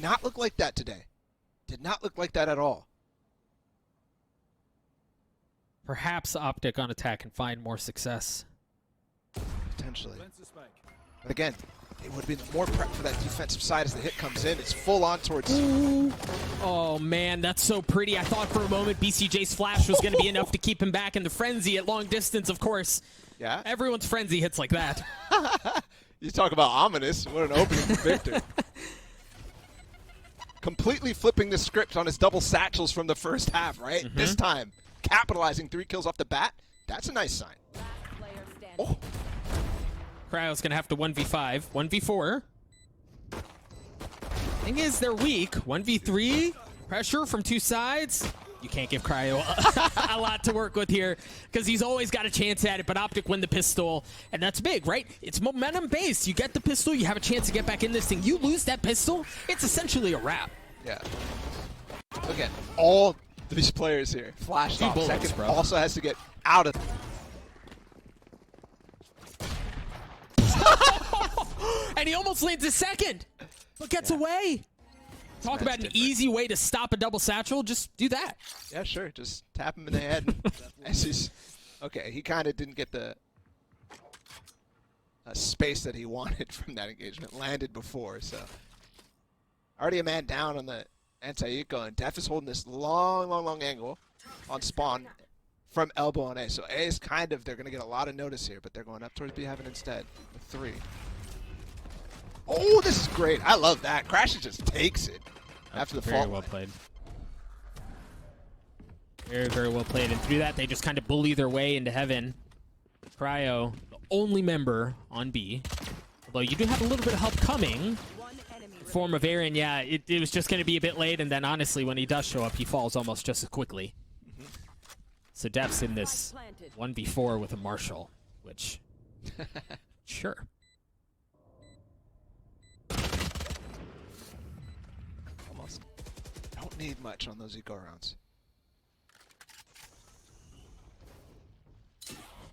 not look like that today. Did not look like that at all. Perhaps Optic on attack can find more success. Potentially. But again, it would have been more prep for that defensive side as the hit comes in. It's full on towards... Ooh. Oh, man, that's so pretty. I thought for a moment BCJ's flash was going to be enough to keep him back in the frenzy at long distance, of course. Yeah? Everyone's frenzy hits like that. You talk about ominous. What an opening for Victor. Completely flipping the script on his double satchels from the first half, right? Mm-hmm. This time, capitalizing 3 kills off the bat. That's a nice sign. Oh. Cryo's going to have to 1v5, 1v4. Thing is, they're weak. 1v3, pressure from 2 sides. You can't give Cryo a lot to work with here because he's always got a chance at it, but Optic win the pistol, and that's big, right? It's momentum-based. You get the pistol, you have a chance to get back in this thing. You lose that pistol, it's essentially a wrap. Yeah. Look at all these players here. Flash off. Bullets, Second bro. also has to get out of... And he almost lands a second, but gets away. Talk about an easy way to stop a double satchel. Just do that. Yeah, sure. Just tap him in the head. As he's, okay, he kind of didn't get the space that he wanted from that engagement. Landed before, so. Already a man down on the anti-eco, and Def is holding this long angle on spawn from elbow on A. So A is kind of, they're going to get a lot of notice here, but they're going up towards B heaven instead with 3. Oh, this is great. I love that. Crasher just takes it after the fall. Very well played. Very well played. And through that, they just kind of bully their way into heaven. Cryo, the only member on B. Although you do have a little bit of help coming. Form of Aaron, yeah, it was just going to be a bit late. And then honestly, when he does show up, he falls almost just as quickly. So Def's in this 1v4 with a Marshall, which, sure. Almost. Don't need much on those eco rounds.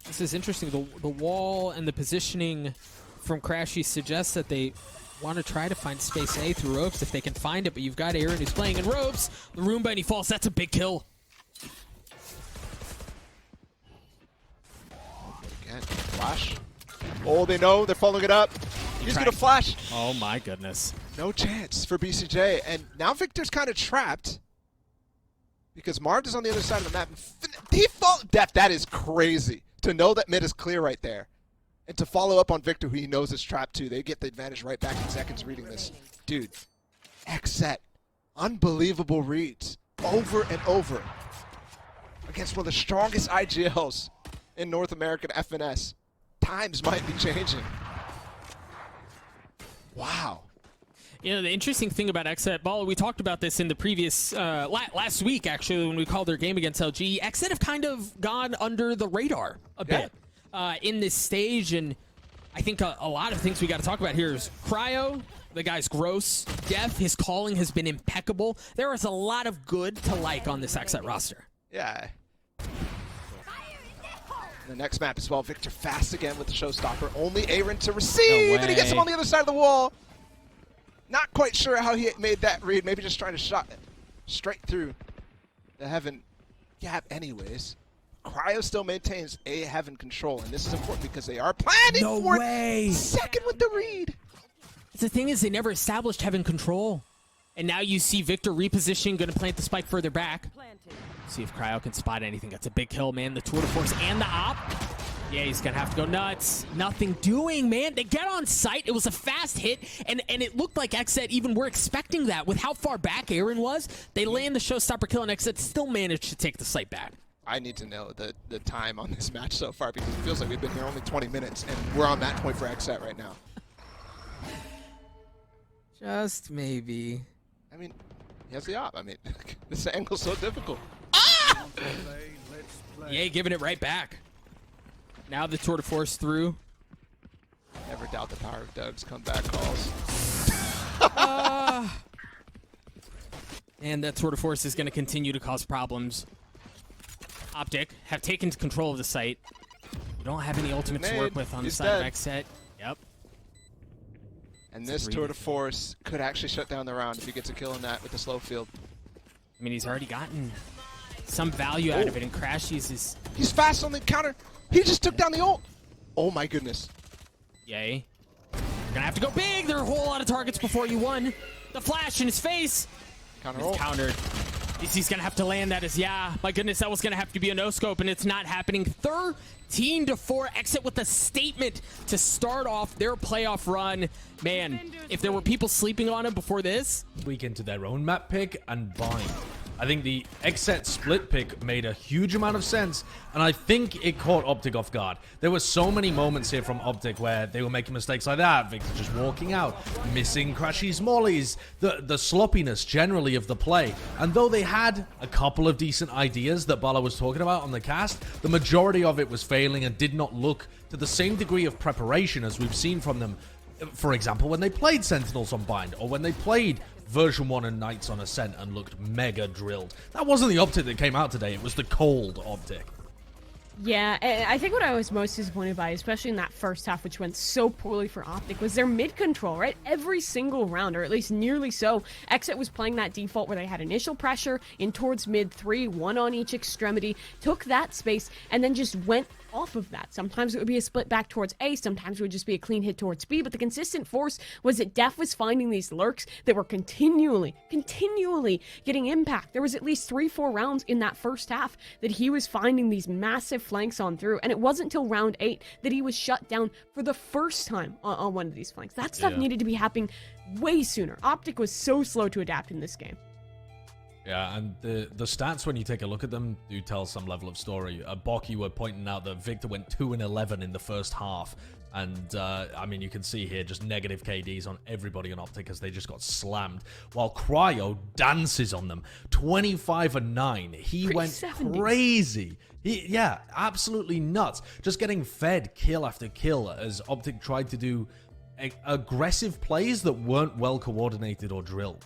This is interesting. The wall and the positioning from Crashy suggests that they want to try to find space A through ropes if they can find it, but you've got Aaron who's playing in ropes. The Roomba and he falls. That's a big kill. Again, flash. Oh, they know. They're following it up. He's going to flash. Oh, my goodness. No chance for BCJ. And now Victor's kind of trapped because Marv is on the other side of the map. Default depth, that is crazy. To know that mid is clear right there. And to follow up on Victor, who he knows is trapped too. They get the advantage right back in seconds reading this. Dude, XSET. Unbelievable reads. Over and over. Against one of the strongest IGLs in North American FNS. Times might be changing. Wow. You know, the interesting thing about XSET, Ball, we talked about this in the previous, last week, actually, when we called their game against LG. XSET have kind of gone under the radar a bit in this stage, and I think a lot of things we got to talk about here is Cryo, the guy's gross. Def, his calling has been impeccable. There is a lot of good to like on this XSET roster. Yeah. The next map as well, Victor fast again with the showstopper. Only Aaron to receive, and he gets him on the other side of the wall. Not quite sure how he made that read. Maybe just trying to shot straight through the heaven gap anyways. Cryo still maintains A heaven control, and this is important because they are planning for it. Second with the read. The thing is, they never established heaven control. And now you see Victor repositioning, going to plant the spike further back. See if Cryo can spot anything. That's a big kill, man. The tour de force and the op. Yeah, he's going to have to go nuts. Nothing doing, man. They get on site. It was a fast hit, and it looked like XSET even were expecting that. With how far back Aaron was, they land the showstopper kill, and XSET still managed to take the site back. I need to know the time on this match so far because it feels like we've been here only 20 minutes, and we're on that point for XSET right now. Just maybe. I mean, he has the op. I mean, this angle's so difficult. Yeah, giving it right back. Now the tour de force through. Never doubt the power of Doug's comeback calls. And that tour de force is going to continue to cause problems. Optic have taken control of the site. You don't have any ultimates to work with on the side of XSET. Yep. And this tour de force could actually shut down the round if he gets a kill in that with the slow field. I mean, he's already gotten some value out of it, and Crash uses... He's fast on the counter. He just took down the ult. Oh my goodness. Yay. You're gonna have to go big. There are a whole lot of targets before you won. The flash in his face. He's countered. He's gonna have to land that as, yeah, my goodness, that was gonna have to be a no-scope, and it's not happening. 13-4, Exit with a statement to start off their playoff run. Man, if there were people sleeping on him before this. Week into their own map pick and bind. I think the XSET split pick made a huge amount of sense, and I think it caught Optic off guard. There were so many moments here from Optic where they were making mistakes like that. Victor just walking out, missing crashy smallies, the sloppiness generally of the play. And though they had a couple of decent ideas that Bala was talking about on the cast, the majority of it was failing and did not look to the same degree of preparation as we've seen from them. For example, when they played Sentinels on Bind, or when they played version 1 and Knights on Ascent and looked mega drilled. That wasn't the Optic that came out today, it was the cold Optic. Yeah, I think what I was most disappointed by, especially in that first half, which went so poorly for Optic, was their mid control, right? Every single round, or at least nearly so, Exit was playing that default where they had initial pressure in towards mid 3, one on each extremity, took that space, and then just went off of that. Sometimes it would be a split back towards A, sometimes it would just be a clean hit towards B, but the consistent force was that Def was finding these lurks that were continually getting impact. There was at least 3-4 rounds in that first half that he was finding these massive flanks on through, and it wasn't until round 8 that he was shut down for the first time on one of these flanks. That stuff needed to be happening way sooner. Optic was so slow to adapt in this game. Yeah, and the stats, when you take a look at them, do tell some level of story. Boki were pointing out that Victor went 2-11 in the first half. And, I mean, you can see here just negative KDs on everybody on Optic as they just got slammed. While Cryo dances on them. 25-9. He went crazy. Yeah, absolutely nuts. Just getting fed kill after kill as Optic tried to do aggressive plays that weren't well coordinated or drilled.